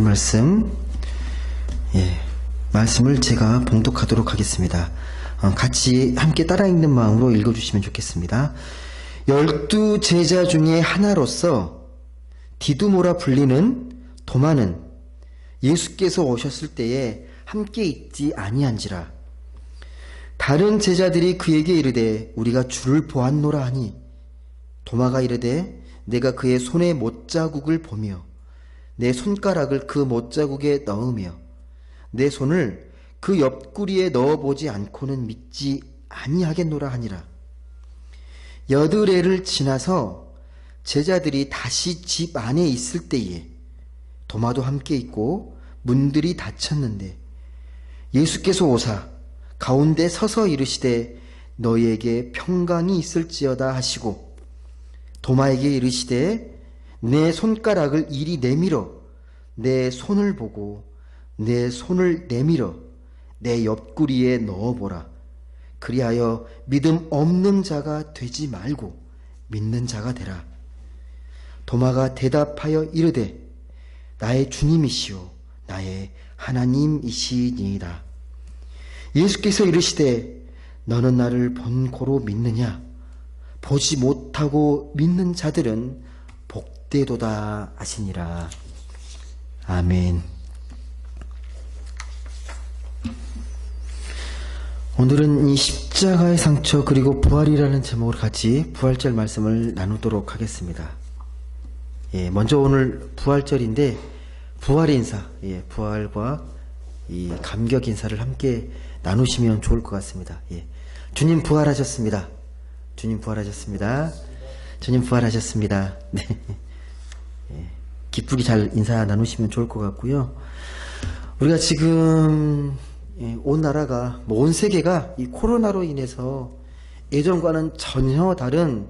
말씀, 말씀을 제가 봉독하도록 하겠습니다. 같이 함께 따라 읽는 마음으로 읽어주시면 좋겠습니다. 12 제자 중에 하나로서 디두모라 불리는 도마는 예수께서 오셨을 때에 함께 있지 아니한지라. 다른 제자들이 그에게 이르되 우리가 주를 보았노라 하니 도마가 이르되 내가 그의 손에 못자국을 보며 내 손가락을 그 못자국에 넣으며 내 손을 그 옆구리에 넣어보지 않고는 믿지 아니하겠노라 하니라. 8해를 지나서 제자들이 다시 집 안에 있을 때에 도마도 함께 있고 문들이 닫혔는데 예수께서 오사 가운데 서서 이르시되 너희에게 평강이 있을지어다 하시고 도마에게 이르시되 내 손가락을 이리 내밀어 내 손을 보고 내 손을 내밀어 내 옆구리에 넣어보라. 그리하여 믿음 없는 자가 되지 말고 믿는 자가 되라. 도마가 대답하여 이르되 나의 주님이시오 나의 하나님이시니이다. 예수께서 이르시되 너는 나를 본 고로 믿느냐? 보지 못하고 믿는 자들은 복되도다 하시니라. 아멘. 오늘은 이 십자가의 상처 그리고 부활이라는 제목으로 같이 부활절 말씀을 나누도록 하겠습니다. 먼저 오늘 부활절인데 부활 인사, 부활과 이 감격 인사를 함께 나누시면 좋을 것 같습니다. 주님 부활하셨습니다. 주님 부활하셨습니다. 주님 부활하셨습니다. 네. 기쁘게 잘 인사 나누시면 좋을 것 같고요. 우리가 지금 온 나라가 온 세계가 이 코로나로 인해서 예전과는 전혀 다른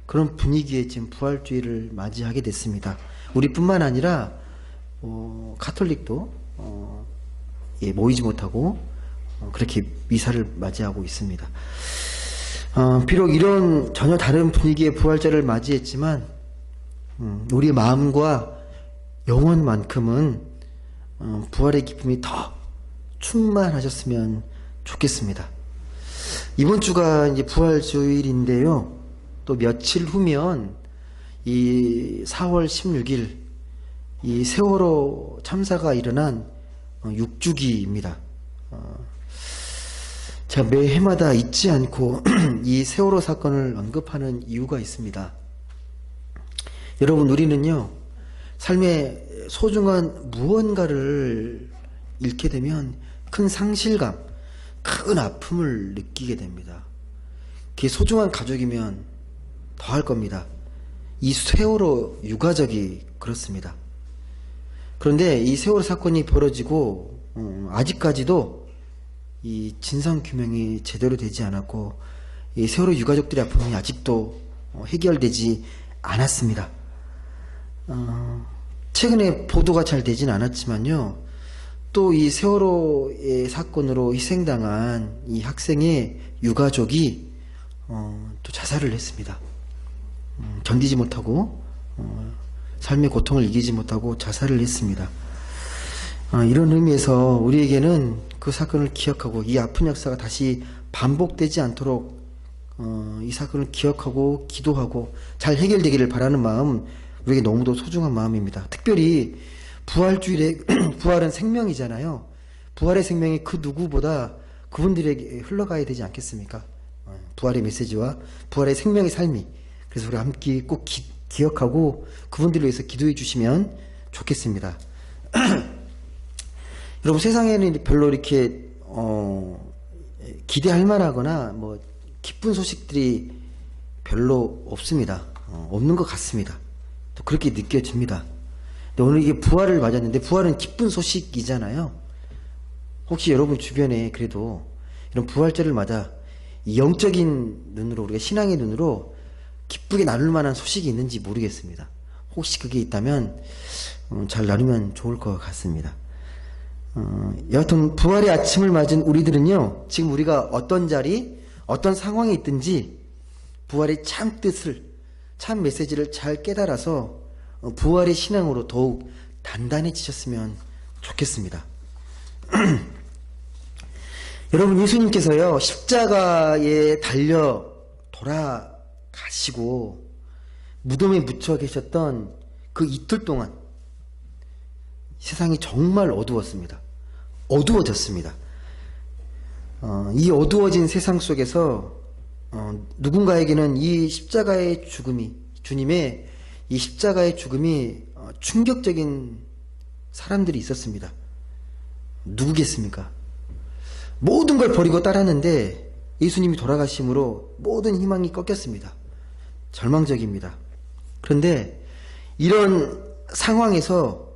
그런 분위기에 지금 부활주의를 맞이하게 됐습니다. 우리뿐만 아니라 카톨릭도 모이지 못하고 그렇게 미사를 맞이하고 있습니다. 비록 이런 전혀 다른 분위기의 부활절을 맞이했지만 우리의 마음과 영혼만큼은 부활의 기쁨이 더 충만하셨으면 좋겠습니다. 이번 주가 이제 부활주일인데요. 또 며칠 후면 이 4월 16일 이 세월호 참사가 일어난 6주기입니다. 제가 매 해마다 잊지 않고 이 세월호 사건을 언급하는 이유가 있습니다. 여러분, 우리는요, 삶의 소중한 무언가를 잃게 되면 큰 상실감, 큰 아픔을 느끼게 됩니다. 그게 소중한 가족이면 더 할 겁니다. 이 세월호 유가족이 그렇습니다. 그런데 이 세월호 사건이 벌어지고 아직까지도 이 진상규명이 제대로 되지 않았고 이 세월호 유가족들의 아픔이 아직도 해결되지 않았습니다. 최근에 보도가 잘 되진 않았지만요, 또 이 세월호의 사건으로 희생당한 이 학생의 유가족이 또 자살을 했습니다. 견디지 못하고 삶의 고통을 이기지 못하고 자살을 했습니다. 이런 의미에서 우리에게는 그 사건을 기억하고 이 아픈 역사가 다시 반복되지 않도록 이 사건을 기억하고 기도하고 잘 해결되기를 바라는 마음, 우리에게 너무도 소중한 마음입니다. 특별히 부활주일에 부활은 생명이잖아요. 부활의 생명이 그 누구보다 그분들에게 흘러가야 되지 않겠습니까? 부활의 메시지와 부활의 생명의 삶이. 그래서 우리 함께 꼭 기억하고 그분들을 위해서 기도해 주시면 좋겠습니다. 여러분, 세상에는 별로 이렇게 기대할 만하거나 뭐 기쁜 소식들이 별로 없습니다. 없는 것 같습니다. 또 그렇게 느껴집니다. 근데 오늘 이게 부활을 맞았는데 부활은 기쁜 소식이잖아요. 혹시 여러분 주변에 그래도 이런 부활절을 맞아 영적인 눈으로, 우리가 신앙의 눈으로 기쁘게 나눌 만한 소식이 있는지 모르겠습니다. 혹시 그게 있다면 잘 나누면 좋을 것 같습니다. 여하튼 부활의 아침을 맞은 우리들은요, 지금 우리가 어떤 자리, 어떤 상황에 있든지 부활의 참 뜻을, 참 메시지를 잘 깨달아서 부활의 신앙으로 더욱 단단해지셨으면 좋겠습니다. 여러분, 예수님께서요, 십자가에 달려 돌아가시고 무덤에 묻혀 계셨던 그 이틀 동안 세상이 정말 어두웠습니다. 어두워졌습니다. 이 어두워진 세상 속에서 누군가에게는 이 십자가의 죽음이, 주님의 이 십자가의 죽음이 충격적인 사람들이 있었습니다. 누구겠습니까? 모든 걸 버리고 따랐는데 예수님이 돌아가심으로 모든 희망이 꺾였습니다. 절망적입니다. 그런데 이런 상황에서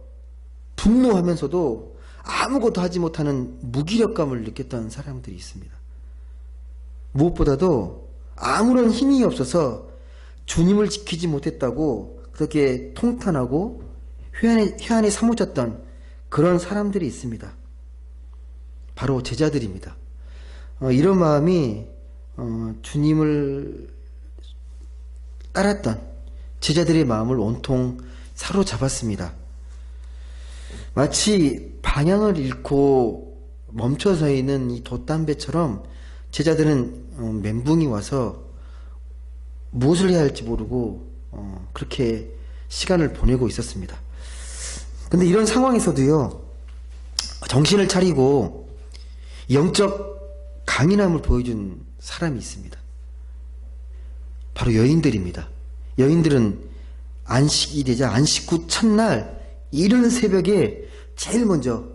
분노하면서도 아무것도 하지 못하는 무기력감을 느꼈던 사람들이 있습니다. 무엇보다도 아무런 힘이 없어서 주님을 지키지 못했다고 그렇게 통탄하고 회한에 사무쳤던 그런 사람들이 있습니다. 바로 제자들입니다. 이런 마음이 주님을 따랐던 제자들의 마음을 온통 사로잡았습니다. 마치 방향을 잃고 멈춰서 있는 이 돛담배처럼 제자들은 멘붕이 와서 무엇을 해야 할지 모르고 그렇게 시간을 보내고 있었습니다. 근데 이런 상황에서도요, 정신을 차리고 영적 강인함을 보여준 사람이 있습니다. 바로 여인들입니다. 여인들은 안식이 되자 안식 후 첫날 이른 새벽에 제일 먼저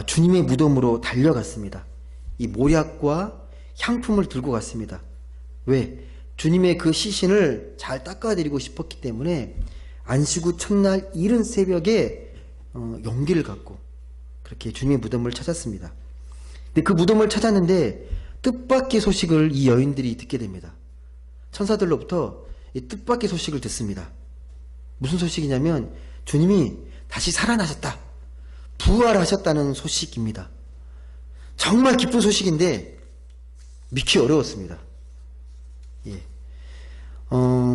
주님의 무덤으로 달려갔습니다. 이 모략과 향품을 들고 갔습니다. 왜? 주님의 그 시신을 잘 닦아드리고 싶었기 때문에 안식 후 첫날 이른 새벽에 용기를 갖고 그렇게 주님의 무덤을 찾았습니다. 근데 그 무덤을 찾았는데 뜻밖의 소식을 이 여인들이 듣게 됩니다. 천사들로부터 이 뜻밖의 소식을 듣습니다. 무슨 소식이냐면 주님이 다시 살아나셨다, 부활하셨다는 소식입니다. 정말 기쁜 소식인데 믿기 어려웠습니다. 예.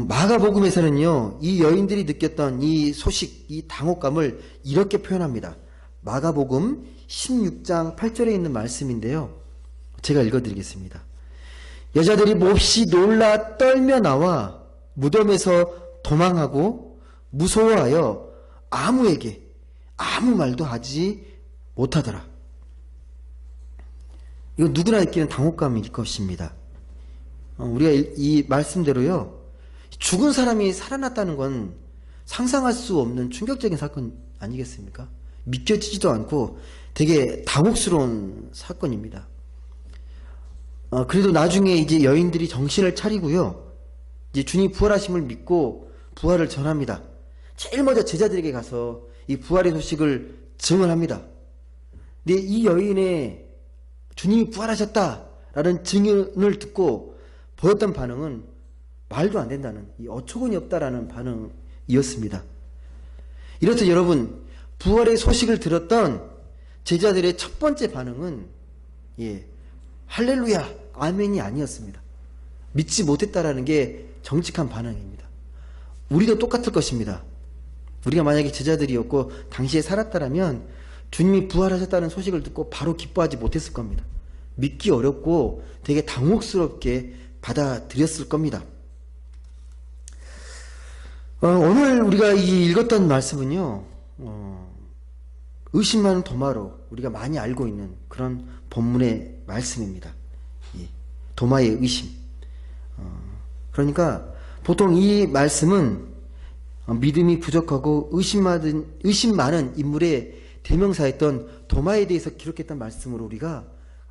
마가복음에서는요, 이 여인들이 느꼈던 이 소식, 이 당혹감을 이렇게 표현합니다. 마가복음 16장 8절에 있는 말씀인데요, 제가 읽어드리겠습니다. 여자들이 몹시 놀라 떨며 나와 무덤에서 도망하고 무서워하여 아무에게 아무 말도 하지 못하더라. 이거 누구나 느끼는 당혹감일 것입니다. 우리가 이 말씀대로요, 죽은 사람이 살아났다는 건 상상할 수 없는 충격적인 사건 아니겠습니까? 믿겨지지도 않고 되게 당혹스러운 사건입니다. 그래도 나중에 이제 여인들이 정신을 차리고요, 이제 주님 부활하심을 믿고 부활을 전합니다. 제일 먼저 제자들에게 가서 이 부활의 소식을 증언합니다. 근데 이 여인의 주님이 부활하셨다라는 증언을 듣고 보였던 반응은 말도 안 된다는, 이 어처구니 없다라는 반응이었습니다. 이렇듯 여러분, 부활의 소식을 들었던 제자들의 첫 번째 반응은 할렐루야, 아멘이 아니었습니다. 믿지 못했다라는 게 정직한 반응입니다. 우리도 똑같을 것입니다. 우리가 만약에 제자들이었고 당시에 살았다라면 주님이 부활하셨다는 소식을 듣고 바로 기뻐하지 못했을 겁니다. 믿기 어렵고 되게 당혹스럽게 받아들였을 겁니다. 오늘 우리가 읽었던 말씀은요, 의심 많은 도마로 우리가 많이 알고 있는 그런 본문의 말씀입니다. 도마의 의심. 그러니까 보통 이 말씀은 믿음이 부족하고 의심 많은 인물의 대명사였던 도마에 대해서 기록했던 말씀으로 우리가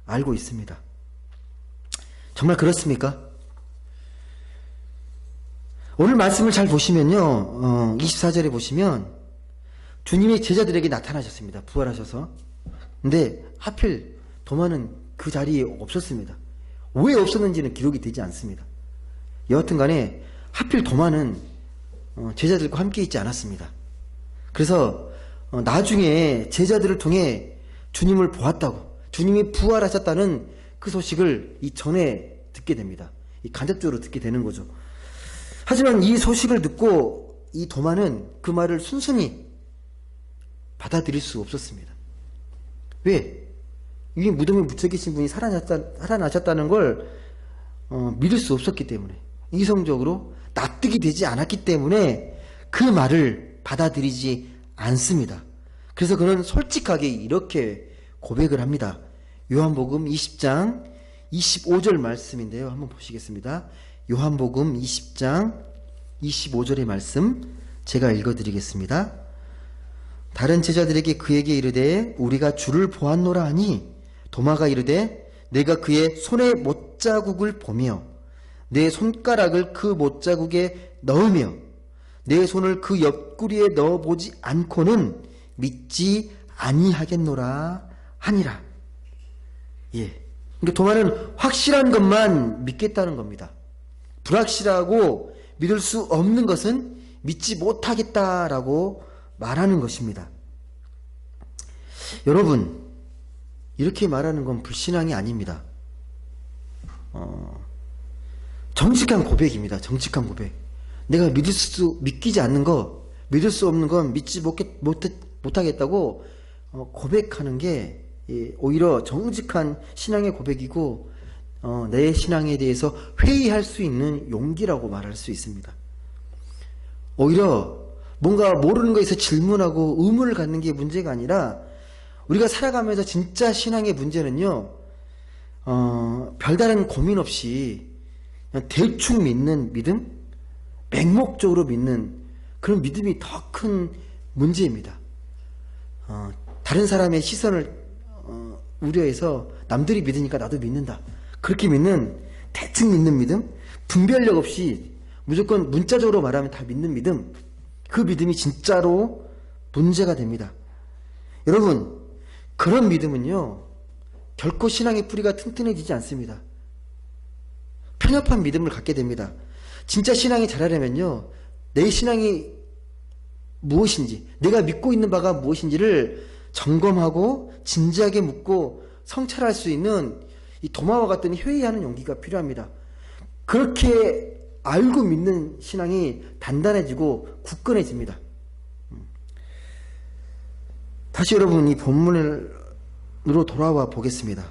알고 있습니다. 정말 그렇습니까? 오늘 말씀을 잘 보시면요, 24절에 보시면 주님이 제자들에게 나타나셨습니다. 부활하셔서. 근데 하필 도마는 그 자리에 없었습니다. 왜 없었는지는 기록이 되지 않습니다. 여하튼 간에 하필 도마는 제자들과 함께 있지 않았습니다. 그래서 나중에 제자들을 통해 주님을 보았다고, 주님이 부활하셨다는 그 소식을 이 전에 듣게 됩니다. 이 간접적으로 듣게 되는 거죠. 하지만 이 소식을 듣고 이 도마는 그 말을 순순히 받아들일 수 없었습니다. 왜? 이 무덤에 묻혀 계신 분이 살아나셨다는 걸 믿을 수 없었기 때문에, 이성적으로 납득이 되지 않았기 때문에 그 말을 받아들이지 않습니다. 그래서 그는 솔직하게 이렇게 고백을 합니다. 요한복음 20장 25절 말씀인데요. 한번 보시겠습니다. 요한복음 20장 25절의 말씀 제가 읽어드리겠습니다. 다른 제자들에게 그에게 이르되 우리가 주를 보았노라 하니 도마가 이르되 내가 그의 손에 못자국을 보며 내 손가락을 그 못자국에 넣으며 내 손을 그 옆구리에 넣어보지 않고는 믿지 아니하겠노라 하니라. 예. 그러니까 도마는 확실한 것만 믿겠다는 겁니다. 불확실하고 믿을 수 없는 것은 믿지 못하겠다라고 말하는 것입니다. 여러분, 이렇게 말하는 건 불신앙이 아닙니다. 정직한 고백입니다. 정직한 고백. 내가 믿기지 않는 거, 믿을 수 없는 건 믿지 못하겠다고 고백하는 게 오히려 정직한 신앙의 고백이고, 내 신앙에 대해서 회의할 수 있는 용기라고 말할 수 있습니다. 오히려 뭔가 모르는 거에서 질문하고 의문을 갖는 게 문제가 아니라, 우리가 살아가면서 진짜 신앙의 문제는요, 별다른 고민 없이 그냥 대충 믿는 믿음, 맹목적으로 믿는 그런 믿음이 더 큰 문제입니다. 다른 사람의 시선을 우려해서 남들이 믿으니까 나도 믿는다, 그렇게 믿는, 대충 믿는 믿음, 분별력 없이 무조건 문자적으로 말하면 다 믿는 믿음, 그 믿음이 진짜로 문제가 됩니다. 여러분, 그런 믿음은요 결코 신앙의 뿌리가 튼튼해지지 않습니다. 편협한 믿음을 갖게 됩니다. 진짜 신앙이 자라려면요, 내 신앙이 무엇인지, 내가 믿고 있는 바가 무엇인지를 점검하고 진지하게 묻고 성찰할 수 있는 이 도마와 같은 회의하는 용기가 필요합니다. 그렇게 알고 믿는 신앙이 단단해지고 굳건해집니다. 다시 여러분 이 본문으로 돌아와 보겠습니다.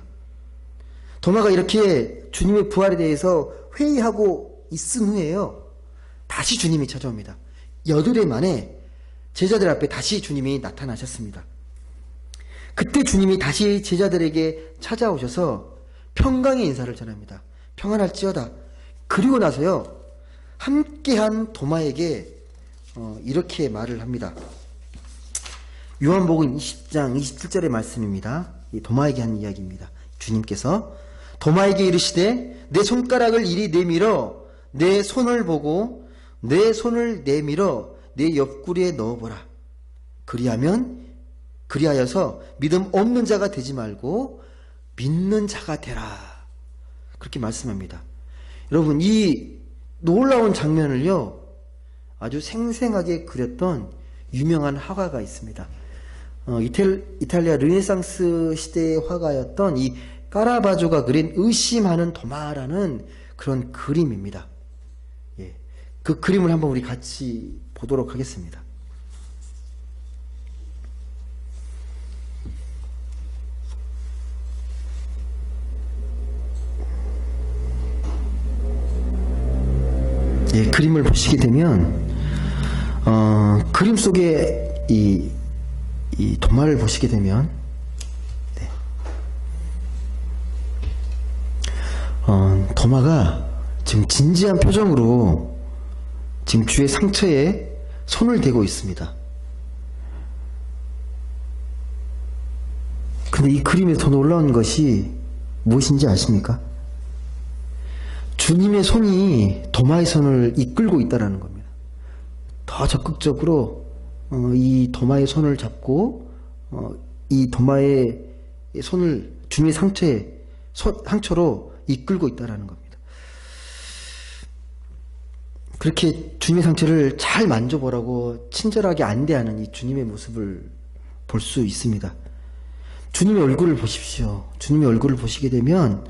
도마가 이렇게 주님의 부활에 대해서 회의하고 있은 후에요, 다시 주님이 찾아옵니다. 8일 만에 제자들 앞에 다시 주님이 나타나셨습니다. 그때 주님이 다시 제자들에게 찾아오셔서 평강의 인사를 전합니다. 평안할지어다. 그리고 나서요, 함께한 도마에게 이렇게 말을 합니다. 요한복음 20장 27절의 말씀입니다. 이 도마에게 한 이야기입니다. 주님께서 도마에게 이르시되 내 손가락을 이리 내밀어 내 손을 보고 내 손을 내밀어 내 옆구리에 넣어보라. 그리하여서 믿음 없는 자가 되지 말고 믿는 자가 되라. 그렇게 말씀합니다. 여러분, 이 놀라운 장면을요 아주 생생하게 그렸던 유명한 화가가 있습니다. 이탈리아 르네상스 시대의 화가였던 이 까라바조가 그린 의심하는 도마라는 그런 그림입니다. 예, 그 그림을 한번 우리 같이 보도록 하겠습니다. 예, 그림을 보시게 되면 그림 속에 이 도마를 보시게 되면 네. 도마가 지금 진지한 표정으로 지금 주의 상처에 손을 대고 있습니다. 근데 이 그림에 더 놀라운 것이 무엇인지 아십니까? 주님의 손이 도마의 손을 이끌고 있다는 겁니다. 더 적극적으로 이 도마의 손을 잡고 이 도마의 손을 주님의 상처로 이끌고 있다는 겁니다. 그렇게 주님의 상처를 잘 만져보라고 친절하게 안대하는 이 주님의 모습을 볼 수 있습니다. 주님의 얼굴을 보십시오. 주님의 얼굴을 보시게 되면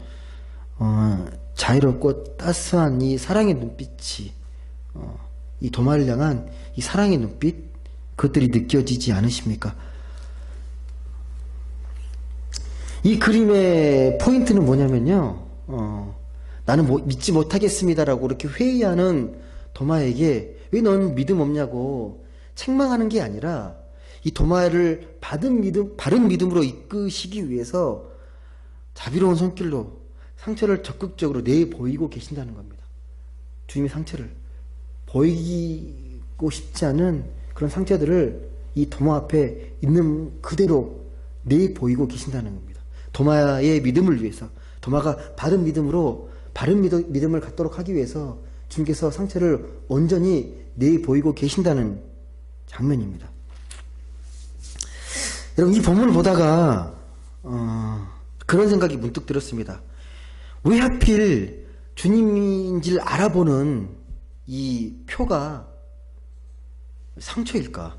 자유롭고 따스한 이 사랑의 눈빛이 이 도마를 향한 이 사랑의 눈빛, 그것들이 느껴지지 않으십니까? 이 그림의 포인트는 뭐냐면요, 나는 믿지 못하겠습니다라고 이렇게 회의하는 도마에게 왜 넌 믿음 없냐고 책망하는 게 아니라 이 도마를 바른 믿음으로 이끄시기 위해서 자비로운 손길로 상처를 적극적으로 내보이고 계신다는 겁니다. 주님의 상처를 보이고 싶지 않은 그런 상처들을 이 도마 앞에 있는 그대로 내보이고 계신다는 겁니다. 도마의 믿음을 위해서, 도마가 바른 믿음을 갖도록 하기 위해서 주님께서 상처를 온전히 내보이고 계신다는 장면입니다. 여러분, 이 본문을 보다가 그런 생각이 문득 들었습니다. 왜 하필 주님인지를 알아보는 이 표가 상처일까?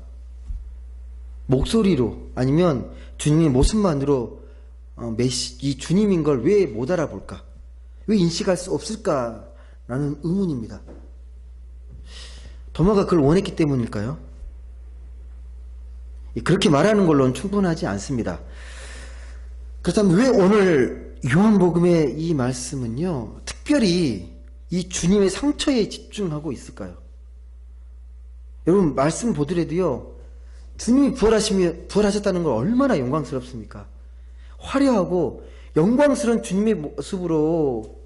목소리로 아니면 주님의 모습만으로 이 주님인 걸 왜 못 알아볼까? 왜 인식할 수 없을까라는 의문입니다. 도마가 그걸 원했기 때문일까요? 그렇게 말하는 걸로는 충분하지 않습니다. 그렇다면 왜 오늘 요한복음의 이 말씀은요, 특별히 이 주님의 상처에 집중하고 있을까요? 여러분, 말씀 보더라도요, 주님이 부활하셨다는 걸 얼마나 영광스럽습니까? 화려하고 영광스러운 주님의 모습으로,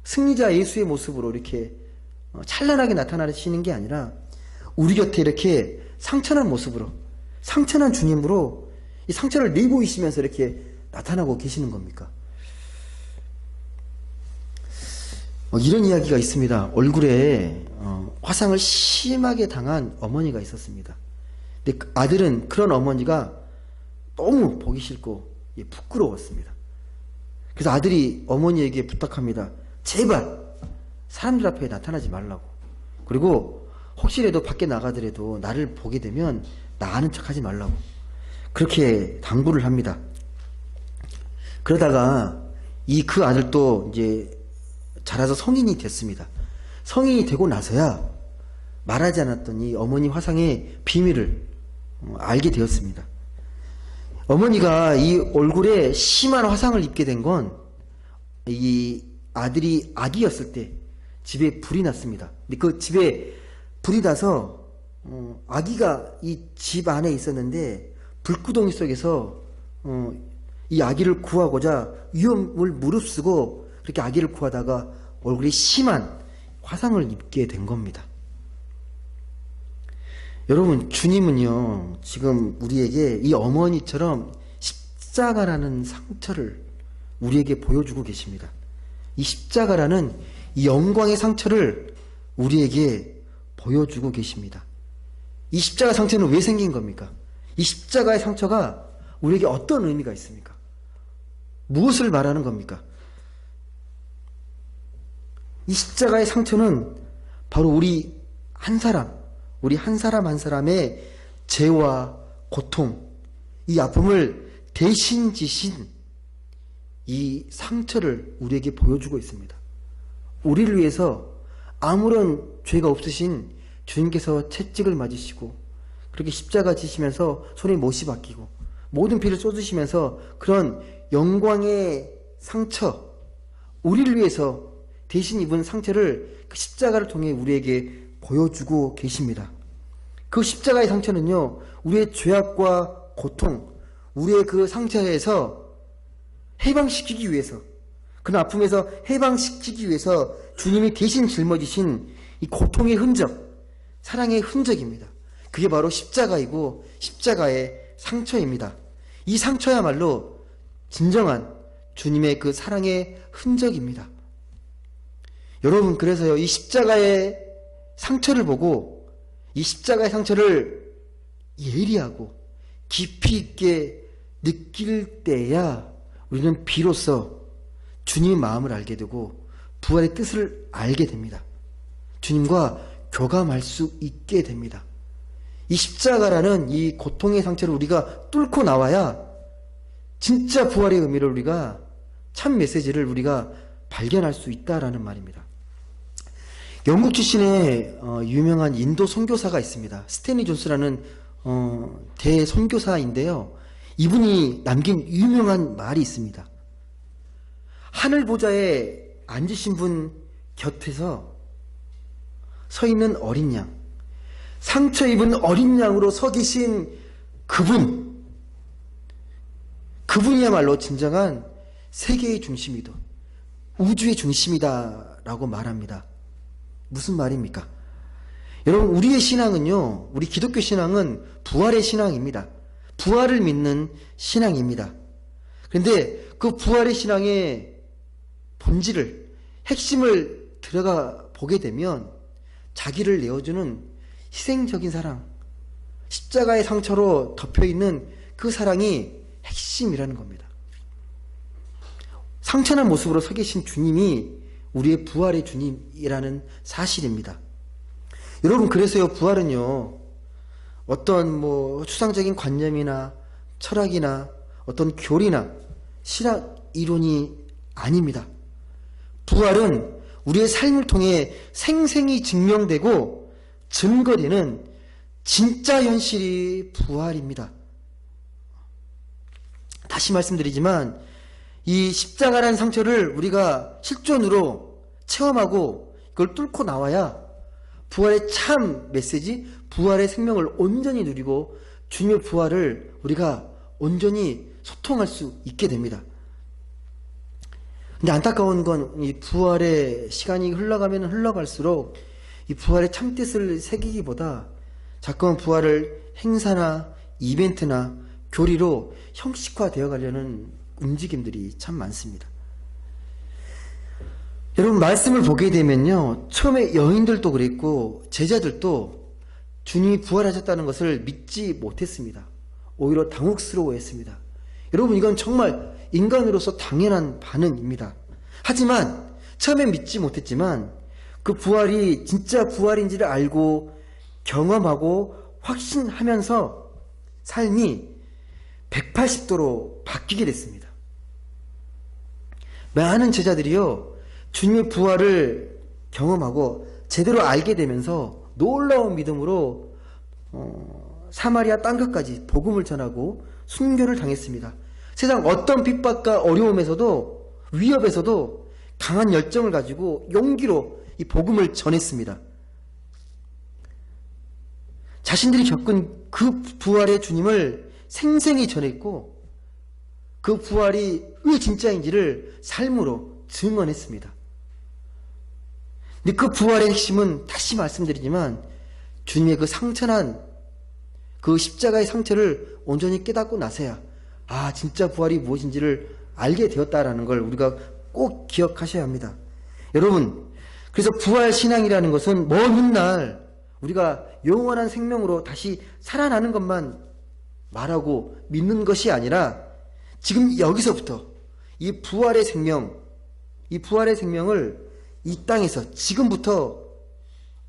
승리자 예수의 모습으로 이렇게 찬란하게 나타나시는 게 아니라 우리 곁에 이렇게 상처난 모습으로, 상처난 주님으로 이 상처를 내보이시면서 이렇게 나타나고 계시는 겁니까? 이런 이야기가 있습니다. 얼굴에 화상을 심하게 당한 어머니가 있었습니다. 근데 아들은 그런 어머니가 너무 보기 싫고 부끄러웠습니다. 그래서 아들이 어머니에게 부탁합니다. 제발 사람들 앞에 나타나지 말라고. 그리고 혹시라도 밖에 나가더라도 나를 보게 되면 나 아는 척 하지 말라고. 그렇게 당부를 합니다. 그러다가 그 아들도 이제 자라서 성인이 됐습니다. 성인이 되고 나서야 말하지 않았던 이 어머니 화상의 비밀을 알게 되었습니다. 어머니가 이 얼굴에 심한 화상을 입게 된 건 이 아들이 아기였을 때 집에 불이 났습니다. 근데 그 집에 불이 나서 아기가 이 집 안에 있었는데 불구덩이 속에서 이 아기를 구하고자 위험을 무릅쓰고 그렇게 아기를 구하다가 얼굴에 심한 화상을 입게 된 겁니다. 여러분, 주님은요, 지금 우리에게 이 어머니처럼 십자가라는 상처를 우리에게 보여주고 계십니다. 이 십자가라는 이 영광의 상처를 우리에게 보여주고 계십니다. 이 십자가 상처는 왜 생긴 겁니까? 이 십자가의 상처가 우리에게 어떤 의미가 있습니까? 무엇을 말하는 겁니까? 이 십자가의 상처는 바로 우리 한 사람 한 사람의 죄와 고통, 이 아픔을 대신 지신 이 상처를 우리에게 보여주고 있습니다. 우리를 위해서 아무런 죄가 없으신 주님께서 채찍을 맞으시고 그렇게 십자가 지시면서 손에 못이 박히고 모든 피를 쏟으시면서 그런 영광의 상처, 우리를 위해서 대신 입은 상처를 그 십자가를 통해 우리에게 보여주고 계십니다. 그 십자가의 상처는요, 우리의 죄악과 고통, 우리의 그 상처에서 해방시키기 위해서, 그런 아픔에서 해방시키기 위해서 주님이 대신 짊어지신 이 고통의 흔적, 사랑의 흔적입니다. 그게 바로 십자가이고 십자가의 상처입니다. 이 상처야말로 진정한 주님의 그 사랑의 흔적입니다. 여러분, 그래서요, 이 십자가의 상처를 보고 이 십자가의 상처를 예리하고 깊이 있게 느낄 때야 우리는 비로소 주님의 마음을 알게 되고 부활의 뜻을 알게 됩니다. 주님과 교감할 수 있게 됩니다. 이 십자가라는 이 고통의 상처를 우리가 뚫고 나와야 진짜 부활의 의미를 우리가, 참 메시지를 우리가 발견할 수 있다라는 말입니다. 영국 출신의 유명한 인도 선교사가 있습니다. 스탠리 존스라는 대선교사인데요. 이분이 남긴 유명한 말이 있습니다. 하늘 보좌에 앉으신 분 곁에서 서 있는 어린 양, 상처 입은 어린 양으로 서 계신 그분이야말로 진정한 세계의 중심이다, 우주의 중심이다 라고 말합니다. 무슨 말입니까? 여러분, 우리의 신앙은요, 우리 기독교 신앙은 부활의 신앙입니다. 부활을 믿는 신앙입니다. 그런데 그 부활의 신앙의 본질을, 핵심을 들어가 보게 되면 자기를 내어주는 희생적인 사랑, 십자가의 상처로 덮여있는 그 사랑이 핵심이라는 겁니다. 상처난 모습으로 서 계신 주님이 우리의 부활의 주님이라는 사실입니다. 여러분, 그래서요, 부활은요, 어떤 추상적인 관념이나 철학이나 어떤 교리나 신학 이론이 아닙니다. 부활은 우리의 삶을 통해 생생히 증명되고 증거되는 진짜 현실이 부활입니다. 다시 말씀드리지만 이 십자가라는 상처를 우리가 실존으로 체험하고 그걸 뚫고 나와야 부활의 참 메시지, 부활의 생명을 온전히 누리고 주님의 부활을 우리가 온전히 소통할 수 있게 됩니다. 근데 안타까운 건 이 부활의 시간이 흘러가면 흘러갈수록 이 부활의 참뜻을 새기기보다 자꾸만 부활을 행사나 이벤트나 교리로 형식화되어 가려는 움직임들이 참 많습니다. 여러분, 말씀을 보게 되면요, 처음에 여인들도 그랬고 제자들도 주님이 부활하셨다는 것을 믿지 못했습니다. 오히려 당혹스러워했습니다. 여러분, 이건 정말 인간으로서 당연한 반응입니다. 하지만 처음엔 믿지 못했지만 그 부활이 진짜 부활인지를 알고 경험하고 확신하면서 삶이 180도로 바뀌게 됐습니다. 많은 제자들이요, 주님의 부활을 경험하고 제대로 알게 되면서 놀라운 믿음으로 사마리아 땅끝까지 복음을 전하고 순교를 당했습니다. 세상 어떤 핍박과 어려움에서도, 위협에서도 강한 열정을 가지고 용기로 이 복음을 전했습니다. 자신들이 겪은 그 부활의 주님을 생생히 전했고 그 부활이 왜 진짜인지를 삶으로 증언했습니다. 근데 그 부활의 핵심은 다시 말씀드리지만 주님의 그 상처난 그 십자가의 상처를 온전히 깨닫고 나서야 진짜 부활이 무엇인지를 알게 되었다라는 걸 우리가 꼭 기억하셔야 합니다. 여러분, 그래서 부활 신앙이라는 것은 먼 훗날 우리가 영원한 생명으로 다시 살아나는 것만 말하고 믿는 것이 아니라 지금 여기서부터 이 부활의 생명을 이 땅에서 지금부터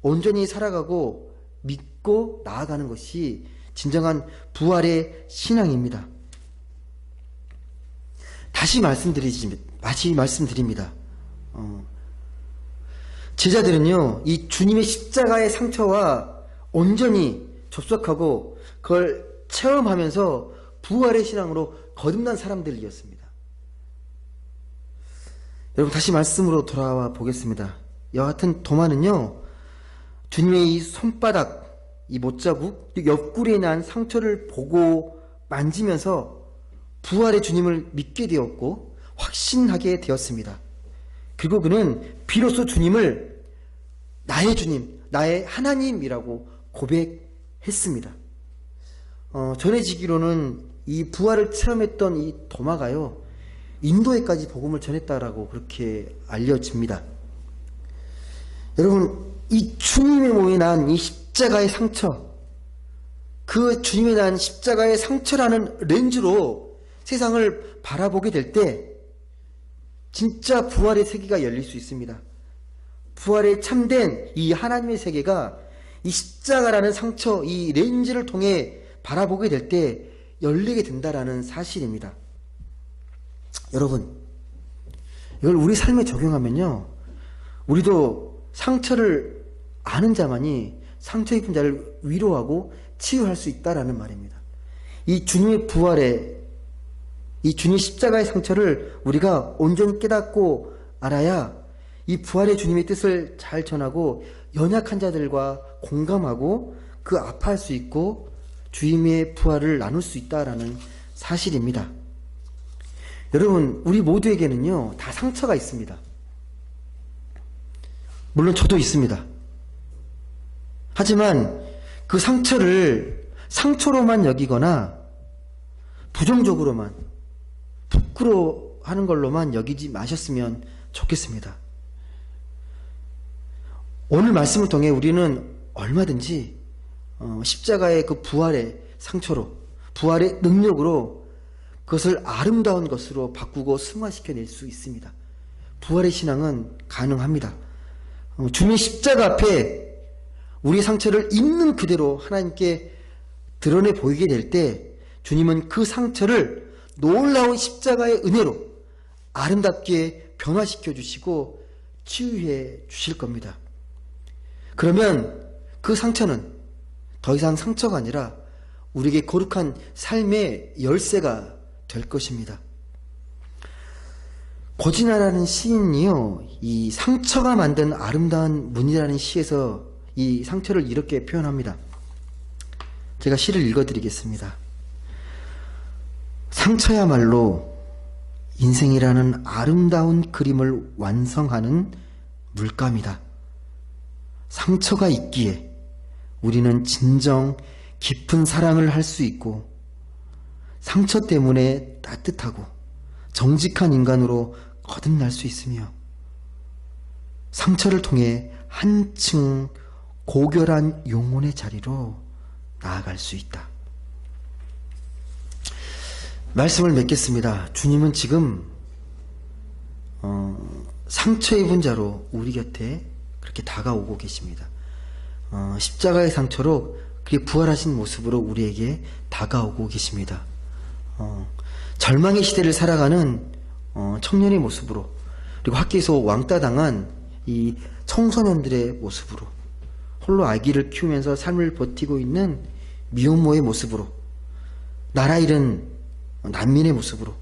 온전히 살아가고 믿고 나아가는 것이 진정한 부활의 신앙입니다. 다시 말씀드립니다. 제자들은요, 이 주님의 십자가의 상처와 온전히 접속하고 그걸 체험하면서 부활의 신앙으로 거듭난 사람들이었습니다. 여러분, 다시 말씀으로 돌아와 보겠습니다. 여하튼 도마는요, 주님의 이 손바닥, 이 못자국, 옆구리에 난 상처를 보고 만지면서 부활의 주님을 믿게 되었고 확신하게 되었습니다. 그리고 그는 비로소 주님을 나의 주님, 나의 하나님이라고 고백했습니다. 전해지기로는 이 부활을 체험했던 이 도마가요, 인도에까지 복음을 전했다라고 그렇게 알려집니다. 여러분, 이 주님의 몸에 난 이 십자가의 상처, 그 주님에 난 십자가의 상처라는 렌즈로 세상을 바라보게 될 때 진짜 부활의 세계가 열릴 수 있습니다. 부활의 참된 이 하나님의 세계가 이 십자가라는 상처, 이 렌즈를 통해 바라보게 될 때 열리게 된다라는 사실입니다. 여러분, 이걸 우리 삶에 적용하면요, 우리도 상처를 아는 자만이 상처 입은 자를 위로하고 치유할 수 있다라는 말입니다. 이 주님의 부활에, 이 주님 십자가의 상처를 우리가 온전히 깨닫고 알아야 이 부활의 주님의 뜻을 잘 전하고 연약한 자들과 공감하고 그 아파할 수 있고 주님의 부활을 나눌 수 있다라는 사실입니다. 여러분, 우리 모두에게는요, 다 상처가 있습니다. 물론 저도 있습니다. 하지만 그 상처를 상처로만 여기거나 부정적으로만 부끄러워하는 걸로만 여기지 마셨으면 좋겠습니다. 오늘 말씀을 통해 우리는 얼마든지 십자가의 그 부활의 상처로, 부활의 능력으로 그것을 아름다운 것으로 바꾸고 승화시켜낼 수 있습니다. 부활의 신앙은 가능합니다. 주님의 십자가 앞에 우리 상처를 있는 그대로 하나님께 드러내 보이게 될 때 주님은 그 상처를 놀라운 십자가의 은혜로 아름답게 변화시켜 주시고 치유해 주실 겁니다. 그러면 그 상처는 더 이상 상처가 아니라 우리에게 거룩한 삶의 열쇠가 될 것입니다. 고진아라는 시인이요, 이 상처가 만든 아름다운 문이라는 시에서 이 상처를 이렇게 표현합니다. 제가 시를 읽어드리겠습니다. 상처야말로 인생이라는 아름다운 그림을 완성하는 물감이다. 상처가 있기에 우리는 진정 깊은 사랑을 할 수 있고 상처 때문에 따뜻하고 정직한 인간으로 거듭날 수 있으며 상처를 통해 한층 고결한 영혼의 자리로 나아갈 수 있다. 말씀을 맺겠습니다. 주님은 지금 상처 입은 자로 우리 곁에 그렇게 다가오고 계십니다. 십자가의 상처로 그렇게 부활하신 모습으로 우리에게 다가오고 계십니다. 절망의 시대를 살아가는 청년의 모습으로, 그리고 학교에서 왕따 당한 이 청소년들의 모습으로, 홀로 아기를 키우면서 삶을 버티고 있는 미혼모의 모습으로, 나라 잃은 난민의 모습으로,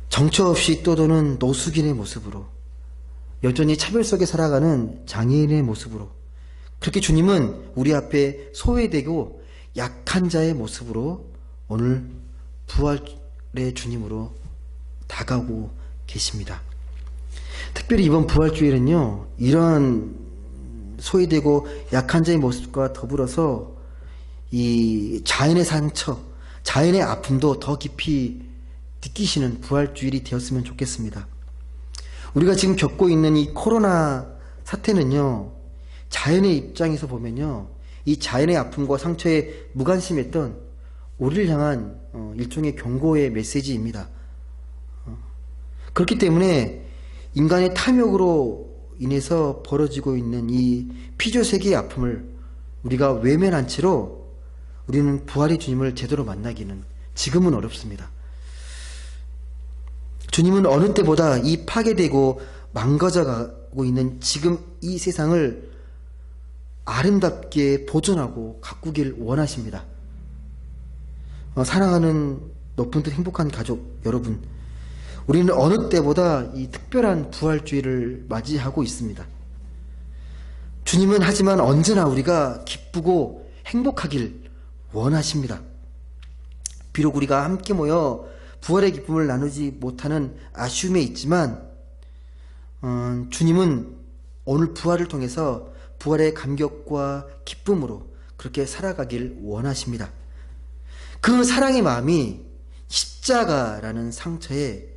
정처 없이 떠도는 노숙인의 모습으로, 여전히 차별 속에 살아가는 장애인의 모습으로, 그렇게 주님은 우리 앞에 소외되고 약한 자의 모습으로 오늘 부활의 주님으로 다가오고 계십니다. 특별히 이번 부활주일은요, 이런 소외되고 약한 자의 모습과 더불어서 이 자연의 상처, 자연의 아픔도 더 깊이 느끼시는 부활주일이 되었으면 좋겠습니다. 우리가 지금 겪고 있는 이 코로나 사태는요, 자연의 입장에서 보면요, 이 자연의 아픔과 상처에 무관심했던 우리를 향한 일종의 경고의 메시지입니다. 그렇기 때문에 인간의 탐욕으로 인해서 벌어지고 있는 이 피조세계의 아픔을 우리가 외면한 채로 우리는 부활의 주님을 제대로 만나기는 지금은 어렵습니다. 주님은 어느 때보다 이 파괴되고 망가져가고 있는 지금 이 세상을 아름답게 보존하고 가꾸길 원하십니다. 사랑하는 높은 뜻 행복한 가족 여러분, 우리는 어느 때보다 이 특별한 부활주의를 맞이하고 있습니다. 주님은 하지만 언제나 우리가 기쁘고 행복하길 원하십니다. 비록 우리가 함께 모여 부활의 기쁨을 나누지 못하는 아쉬움에 있지만 주님은 오늘 부활을 통해서 부활의 감격과 기쁨으로 그렇게 살아가길 원하십니다. 그 사랑의 마음이 십자가라는 상처에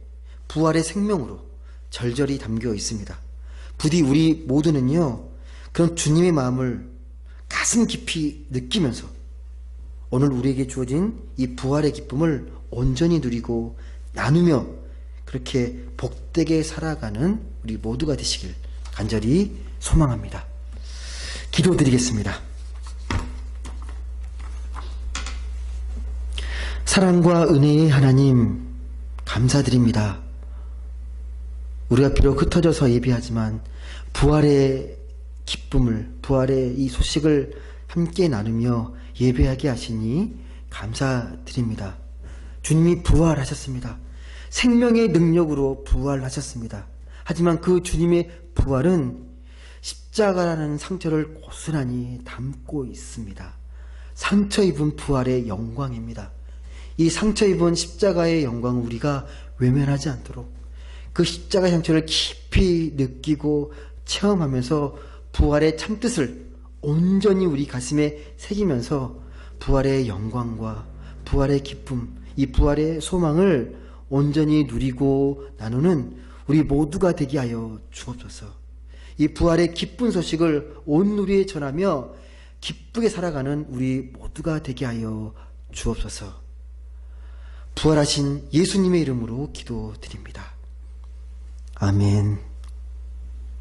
부활의 생명으로 절절히 담겨 있습니다. 부디 우리 모두는요, 그런 주님의 마음을 가슴 깊이 느끼면서 오늘 우리에게 주어진 이 부활의 기쁨을 온전히 누리고 나누며 그렇게 복되게 살아가는 우리 모두가 되시길 간절히 소망합니다. 기도드리겠습니다. 사랑과 은혜의 하나님, 감사드립니다. 우리가 비록 흩어져서 예배하지만 부활의 기쁨을, 부활의 이 소식을 함께 나누며 예배하게 하시니 감사드립니다. 주님이 부활하셨습니다. 생명의 능력으로 부활하셨습니다. 하지만 그 주님의 부활은 십자가라는 상처를 고스란히 담고 있습니다. 상처 입은 부활의 영광입니다. 이 상처 입은 십자가의 영광을 우리가 외면하지 않도록 그 십자가의 상처를 깊이 느끼고 체험하면서 부활의 참뜻을 온전히 우리 가슴에 새기면서 부활의 영광과 부활의 기쁨, 이 부활의 소망을 온전히 누리고 나누는 우리 모두가 되게 하여 주옵소서. 이 부활의 기쁜 소식을 온 누리에 전하며 기쁘게 살아가는 우리 모두가 되게 하여 주옵소서. 부활하신 예수님의 이름으로 기도드립니다. 아멘.